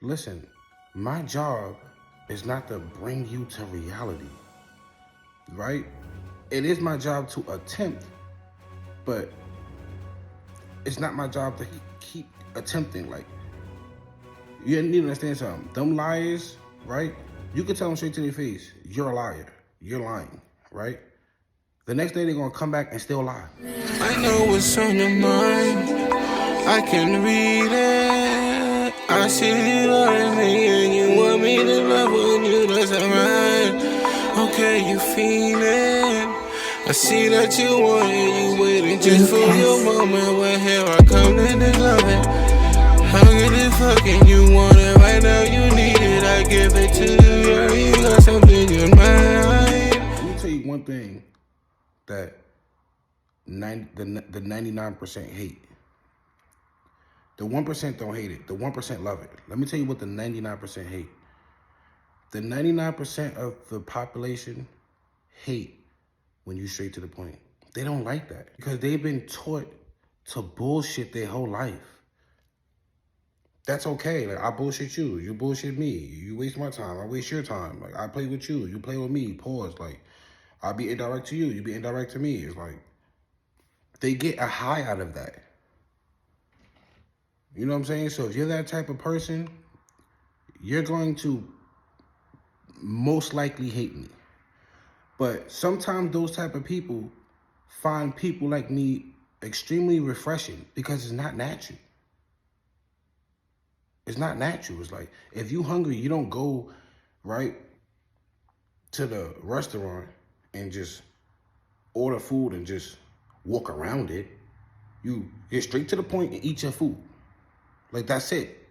Listen, my job is not to bring you to reality, right? It is my job to attempt, but it's not my job to keep attempting. Like, you need to understand something. Them liars, right? You can tell them straight to their face, you're a liar. You're lying, right? The next day they're gonna come back and still lie. I know what's on your mind. I can read it. I see you loving me and you want me to love when you that's alright. Okay, you feel it. I see that you want it. You waiting just for your moment. Well, here I come to this loving. How good it fucking you want it right now? You need it. I give it to you. Yeah, you got something in mind. Let me tell you one thing that the 99% hate. The 1% don't hate it. The 1% love it. Let me tell you what the 99% hate. The 99% of the population hate when you straight to the point. They don't like that because they've been taught to bullshit their whole life. That's okay. Like, I bullshit you. You bullshit me. You waste my time. I waste your time. Like, I play with you. You play with me. Pause. Like, I'll be indirect to you. You be indirect to me. It's like, they get a high out of that. You know what I'm saying? So if you're that type of person, you're going to most likely hate me. But sometimes those type of people find people like me extremely refreshing because it's not natural. It's not natural. It's like, if you hungry, you don't go right to the restaurant and just order food and just walk around it. You get straight to the point and eat your food. Like, that's it.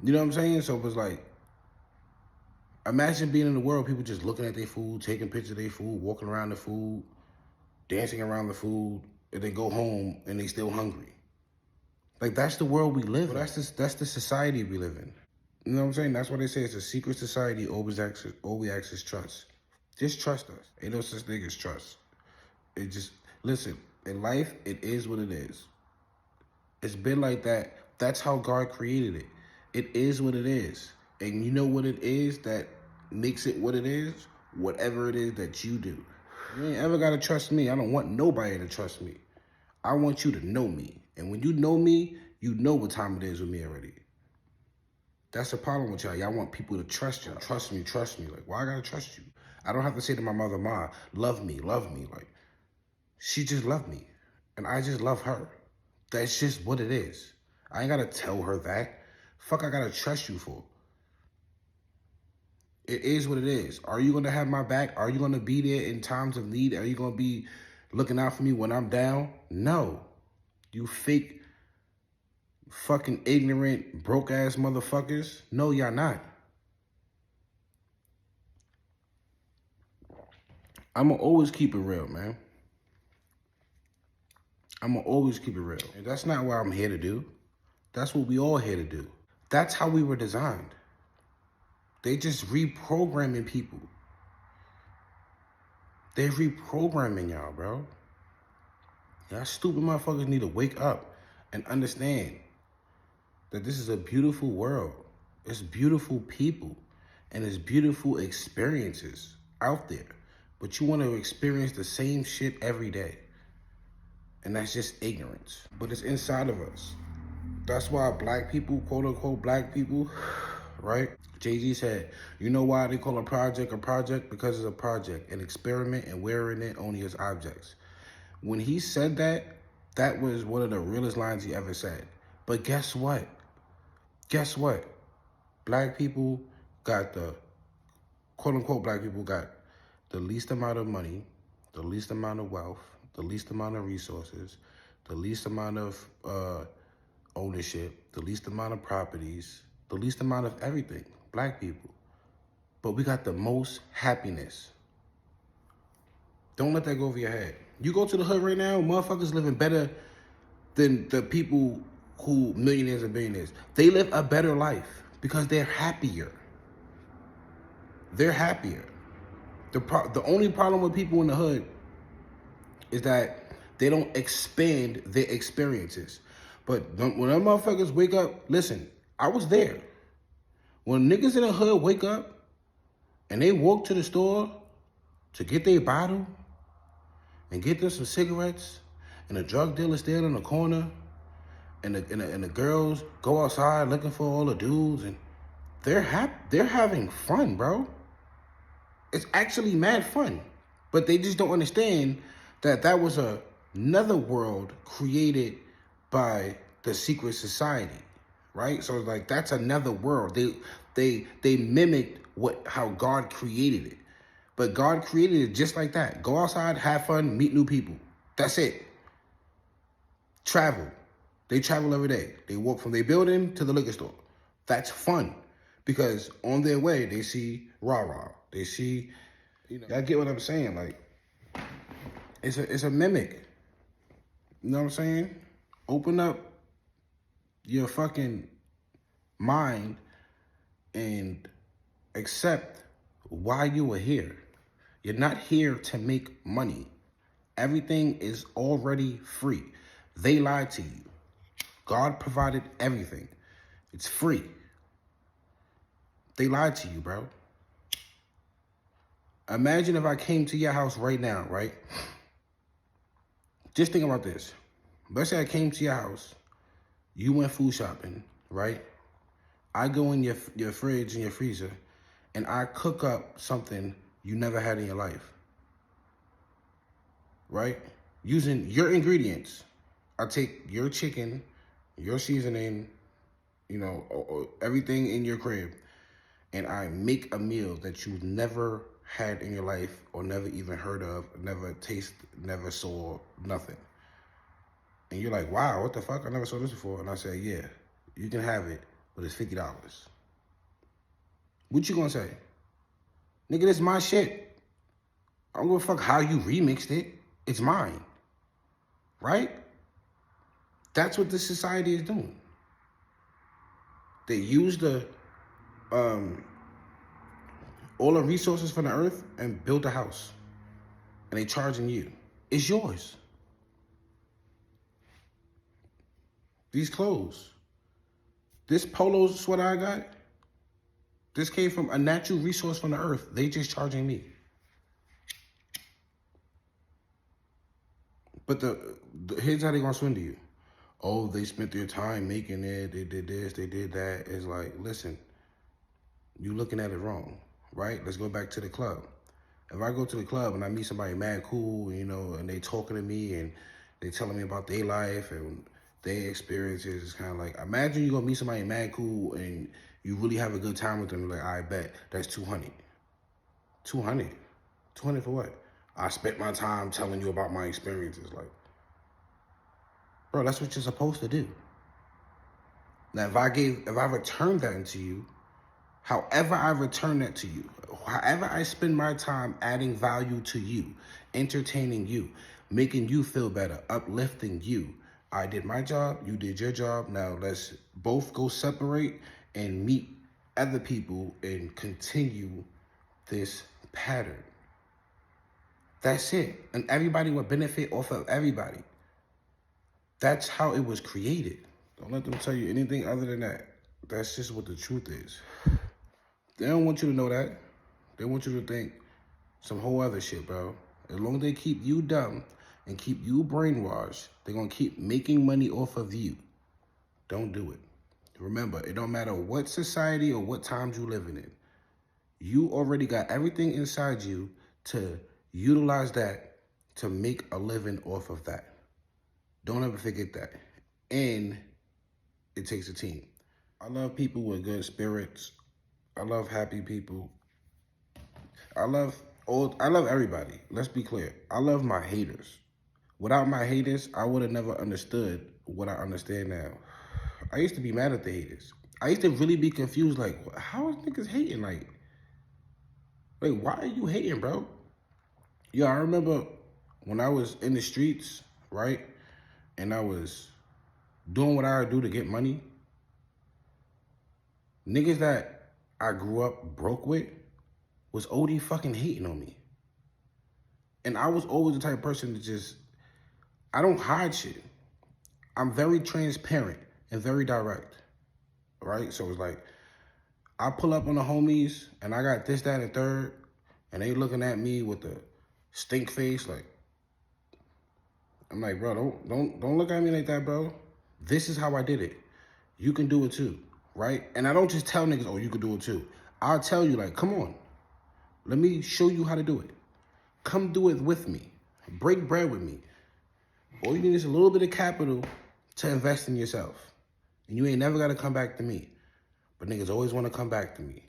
You know what I'm saying? So it was like, imagine being in the world, people just looking at their food, taking pictures of their food, walking around the food, dancing around the food, and then go home and they still hungry. Like, that's the world we live in. That's the society we live in. You know what I'm saying? That's why they say it's a secret society. All we ask is trust. Just trust us. Ain't no such thing as trust. It just, listen, in life, it is what it is. It's been like that. That's how God created it. It is what it is. And you know what it is that makes it what it is? Whatever it is that you do. You ain't ever got to trust me. I don't want nobody to trust me. I want you to know me. And when you know me, you know what time it is with me already. That's the problem with y'all. Y'all want people to trust you. Trust me, trust me. Like, why I got to trust you? I don't have to say to my mother, Ma, love me, love me. Like, she just loved me. And I just love her. That's just what it is. I ain't got to tell her that. Fuck, I got to trust you for. It is what it is. Are you going to have my back? Are you going to be there in times of need? Are you going to be looking out for me when I'm down? No. You fake, fucking ignorant, broke-ass motherfuckers. No, y'all not. I'm going to always keep it real, man. I'm going to always keep it real. And that's not what I'm here to do. That's what we all here to do. That's how we were designed. They just reprogramming people. They're reprogramming y'all, bro. Y'all stupid motherfuckers need to wake up and understand that this is a beautiful world. It's beautiful people and it's beautiful experiences out there. But you want to experience the same shit every day. And that's just ignorance. But it's inside of us. That's why black people, quote unquote black people, right? Jay-Z said, you know why they call a project? Because it's a project, an experiment, and we're in it only as objects. When he said that, that was one of the realest lines he ever said. But guess what? Guess what? Black people got the, quote unquote black people got the least amount of money, the least amount of wealth, the least amount of resources, the least amount of ownership, the least amount of properties, the least amount of everything, black people. But we got the most happiness. Don't let that go over your head. You go to the hood right now, motherfuckers living better than the people who millionaires and billionaires. They live a better life because they're happier. They're happier. The only problem with people in the hood is that they don't expand their experiences. But when them motherfuckers wake up, listen, I was there. When niggas in the hood wake up and they walk to the store to get their bottle and get them some cigarettes, and the drug dealer standing in the corner, and the girls go outside looking for all the dudes, and they're having fun, bro. It's actually mad fun. But they just don't understand that that was another world created by the secret society, right? So it's like that's another world. They mimicked how God created it. But God created it just like that. Go outside, have fun, meet new people. That's it. Travel. They travel every day. They walk from their building to the liquor store. That's fun. Because on their way, they see rah-rah. They see, y'all get what I'm saying? Like, it's a mimic. You know what I'm saying? Open up your fucking mind and accept why you were here. You're not here to make money. Everything is already free. They lied to you. God provided everything. It's free. They lied to you, bro. Imagine if I came to your house right now, right? Just think about this. Let's say I came to your house. You went food shopping, right? I go in your fridge and your freezer, and I cook up something you never had in your life, right? Using your ingredients. I take your chicken, your seasoning, everything in your crib, and I make a meal that you've never had in your life or never even heard of, never tasted, never saw, nothing. And you're like, wow, what the fuck? I never saw this before. And I say, yeah, you can have it, but it's $50. What you gonna say? Nigga, this is my shit. I don't give a fuck how you remixed it. It's mine. Right? That's what this society is doing. They use all the resources from the earth and build a house. And they charging you. It's yours. These clothes. This polo sweater I got, this came from a natural resource from the earth. They just charging me. But here's how they gonna swindle you. Oh, they spent their time making it. They did this, they did that. It's like, listen, you looking at it wrong, right? Let's go back to the club. If I go to the club and I meet somebody mad cool, and they talking to me and they telling me about their life and their experiences, it's kind of like, imagine you gonna meet somebody mad cool and you really have a good time with them. Like, I bet that's 200. 200? 200 for what? I spent my time telling you about my experiences. Like, bro, that's what you're supposed to do. Now, if I returned that into you, however I return that to you, however I spend my time adding value to you, entertaining you, making you feel better, uplifting you, I did my job, you did your job. Now let's both go separate and meet other people and continue this pattern. That's it. And everybody will benefit off of everybody. That's how it was created. Don't let them tell you anything other than that. That's just what the truth is. They don't want you to know that. They want you to think some whole other shit, bro. As long as they keep you dumb and keep you brainwashed, they're going to keep making money off of you. Don't do it. Remember, it don't matter what society or what times you living in. You already got everything inside you to utilize that to make a living off of that. Don't ever forget that. And it takes a team. I love people with good spirits. I love happy people. I love everybody. Let's be clear. I love my haters. Without my haters, I would have never understood what I understand now. I used to be mad at the haters. I used to really be confused, like, how is niggas hating? Like, why are you hating, bro? Yeah, I remember when I was in the streets, right? And I was doing what I would do to get money. Niggas that I grew up broke with was OD fucking hating on me. And I was always the type of person to just, I don't hide shit. I'm very transparent and very direct, right? So it's like, I pull up on the homies and I got this, that, and third, and they looking at me with the stink face, like, I'm like, bro, don't look at me like that, bro. This is how I did it. You can do it too, right? And I don't just tell niggas, oh, you can do it too. I'll tell you, like, come on. Let me show you how to do it. Come do it with me. Break bread with me. All you need is a little bit of capital to invest in yourself. And you ain't never got to come back to me. But niggas always want to come back to me.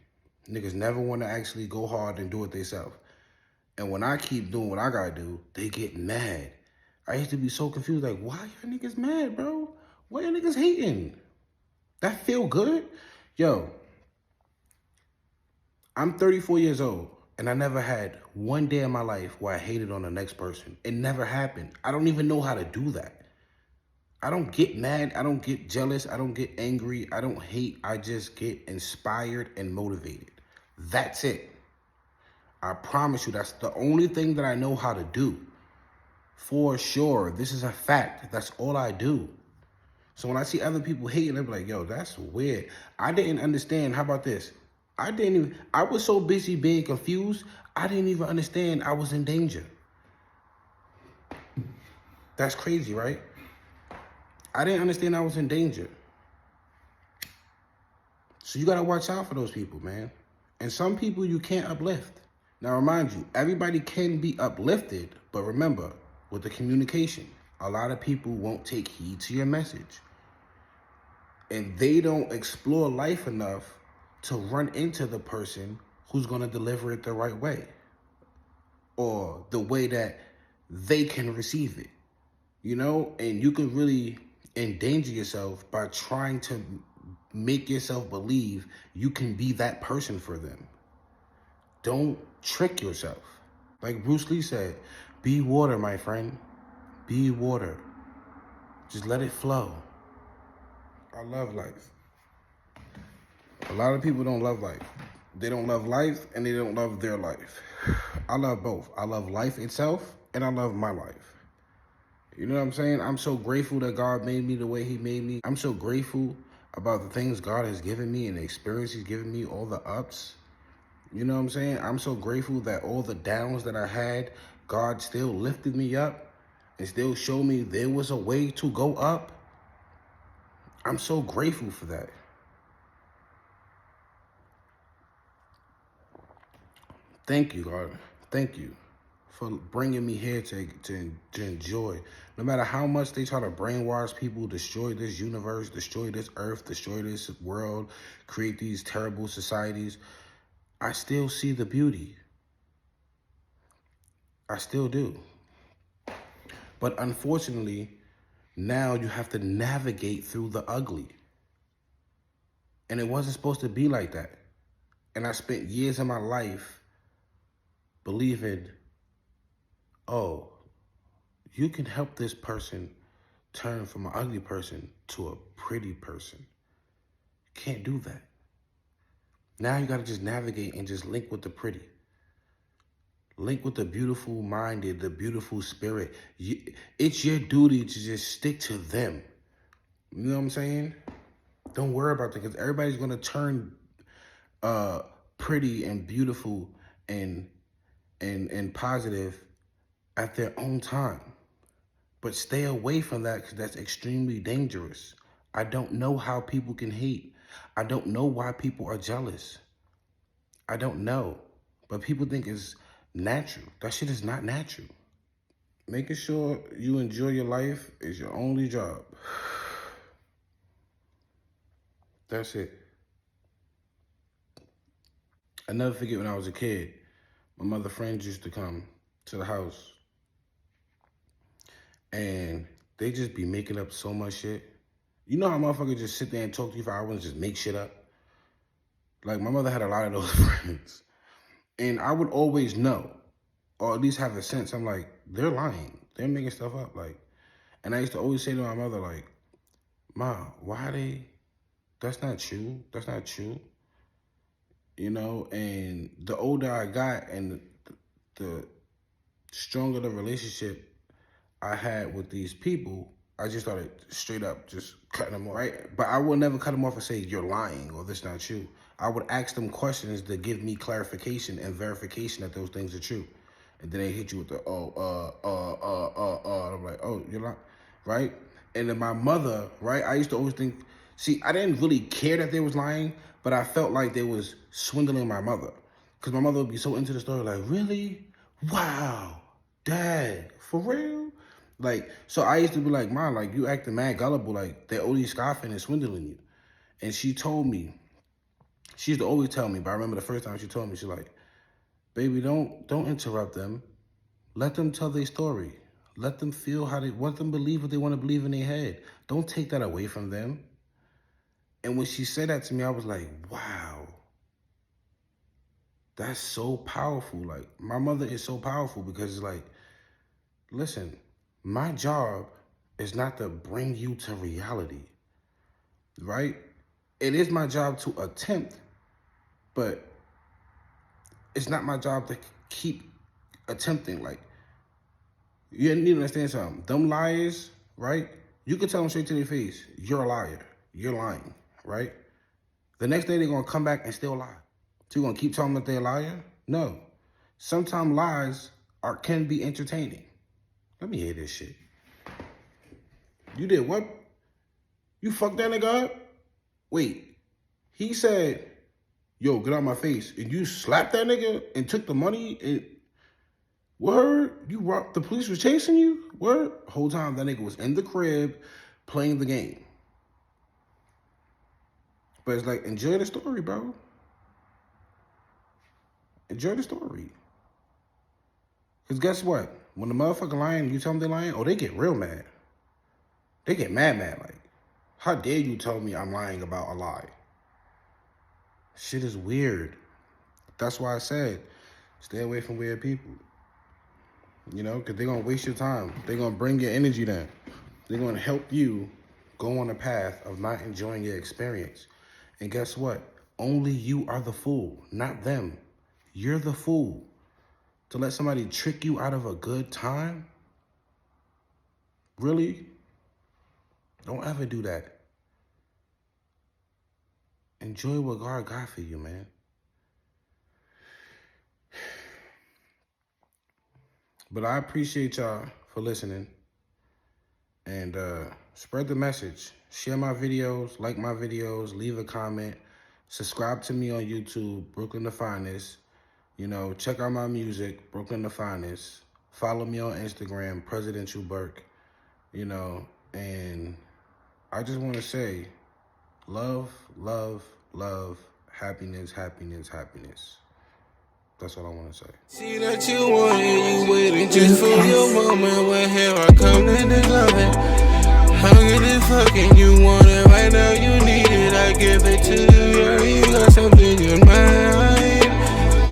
Niggas never want to actually go hard and do it themselves. And when I keep doing what I got to do, they get mad. I used to be so confused, like, why y'all niggas mad, bro? Why y'all niggas hating? That feel good? Yo, I'm 34 years old, and I never had one day in my life where I hated on the next person. It never happened. I don't even know how to do that. I don't get mad. I don't get jealous. I don't get angry. I don't hate. I just get inspired and motivated. That's it. I promise you, that's the only thing that I know how to do. For sure. This is a fact. That's all I do. So when I see other people hating, I'm like, yo, that's weird. I didn't understand. How about this? I was so busy being confused, I didn't even understand I was in danger. That's crazy, right? I didn't understand I was in danger. So you gotta watch out for those people, man. And some people you can't uplift. Now remind you, everybody can be uplifted, but remember, with the communication, a lot of people won't take heed to your message. And they don't explore life enough to run into the person who's gonna deliver it the right way. Or the way that they can receive it. You know, and you can really endanger yourself by trying to make yourself believe you can be that person for them. Don't trick yourself. Like Bruce Lee said, be water, my friend. Be water. Just let it flow. I love life. A lot of people don't love life. They don't love life and they don't love their life. I love both. I love life itself and I love my life. You know what I'm saying? I'm so grateful that God made me the way he made me. I'm so grateful about the things God has given me and the experience he's given me, all the ups. You know what I'm saying? I'm so grateful that all the downs that I had, God still lifted me up and still showed me there was a way to go up. I'm so grateful for that. Thank you, God. Thank you for bringing me here to enjoy. No matter how much they try to brainwash people, destroy this universe, destroy this earth, destroy this world, create these terrible societies, I still see the beauty. I still do. But unfortunately, now you have to navigate through the ugly. And it wasn't supposed to be like that. And I spent years of my life believing, oh, you can help this person turn from an ugly person to a pretty person. You can't do that. Now you gotta just navigate and just link with the pretty. Link with the beautiful minded, the beautiful spirit. It's your duty to just stick to them. You know what I'm saying? Don't worry about that because everybody's gonna turn pretty and beautiful and positive at their own time. But stay away from that because that's extremely dangerous. I don't know how people can hate. I don't know why people are jealous. I don't know. But people think it's natural. That shit is not natural. Making sure you enjoy your life is your only job. That's it. I never forget when I was a kid, my mother friends used to come to the house and they just be making up so much shit. You know how motherfuckers just sit there and talk to you for hours and just make shit up? Like, my mother had a lot of those friends. And I would always know, or at least have a sense, I'm like, they're lying. They're making stuff up. Like, and I used to always say to my mother, like, Ma, that's not true. That's not true. You know, and the older I got and the stronger the relationship I had with these people, I just started straight up just cutting them off, right? But I will never cut them off and say, you're lying or this not true. I would ask them questions to give me clarification and verification that those things are true. And then they hit you with the, I'm like, oh, you're not, right? And then my mother, right, I used to always think, see, I didn't really care that they was lying, but I felt like they was swindling my mother. Because my mother would be so into the story, like, really? Wow, Dad, for real? Like, so I used to be like, Mom, like, you acting mad gullible, like, they're only scoffing and swindling you. And she told me, she used to always tell me, but I remember the first time she told me, she's like, baby, don't interrupt them. Let them tell their story. Let them feel how they, let them believe what they want to believe in their head. Don't take that away from them. And when she said that to me, I was like, wow, that's so powerful. Like, my mother is so powerful because it's like, listen, my job is not to bring you to reality, right? It is my job to attempt, but it's not my job to keep attempting. Like, you need to understand something. Them liars, right? You can tell them straight to their face, you're a liar. You're lying, right? The next day, they're going to come back and still lie. So you're going to keep telling them that they're a liar? No. Sometimes lies can be entertaining. Let me hear this shit. You did what? You fucked that nigga up? Wait, he said, yo, get out my face. And you slapped that nigga and took the money and... Word? You robbed, the police was chasing you? Word? Whole time that nigga was in the crib playing the game. But it's like, enjoy the story, bro. Enjoy the story. Because guess what? When the motherfucker lying, you tell them they're lying, oh, they get real mad. They get mad. Like, how dare you tell me I'm lying about a lie? Shit is weird. That's why I said, stay away from weird people. You know, because they're going to waste your time. They're going to bring your energy down. They're going to help you go on a path of not enjoying your experience. And guess what? Only you are the fool, not them. You're the fool. To let somebody trick you out of a good time? Really? Don't ever do that. Enjoy what God got for you, man. But I appreciate y'all for listening. And spread the message. Share my videos, like my videos, leave a comment. Subscribe to me on YouTube, Brooklyn the Finest. You know, check out my music, Brooklyn the Finest. Follow me on Instagram, Presidential Burke. You know, and I just want to say, love, love, love, happiness, happiness, happiness. That's all I want to say. See that you want it, you waiting just for your moment. When here I come to this loving. I'm getting fucking, you want it right now, you need it, I give it to you.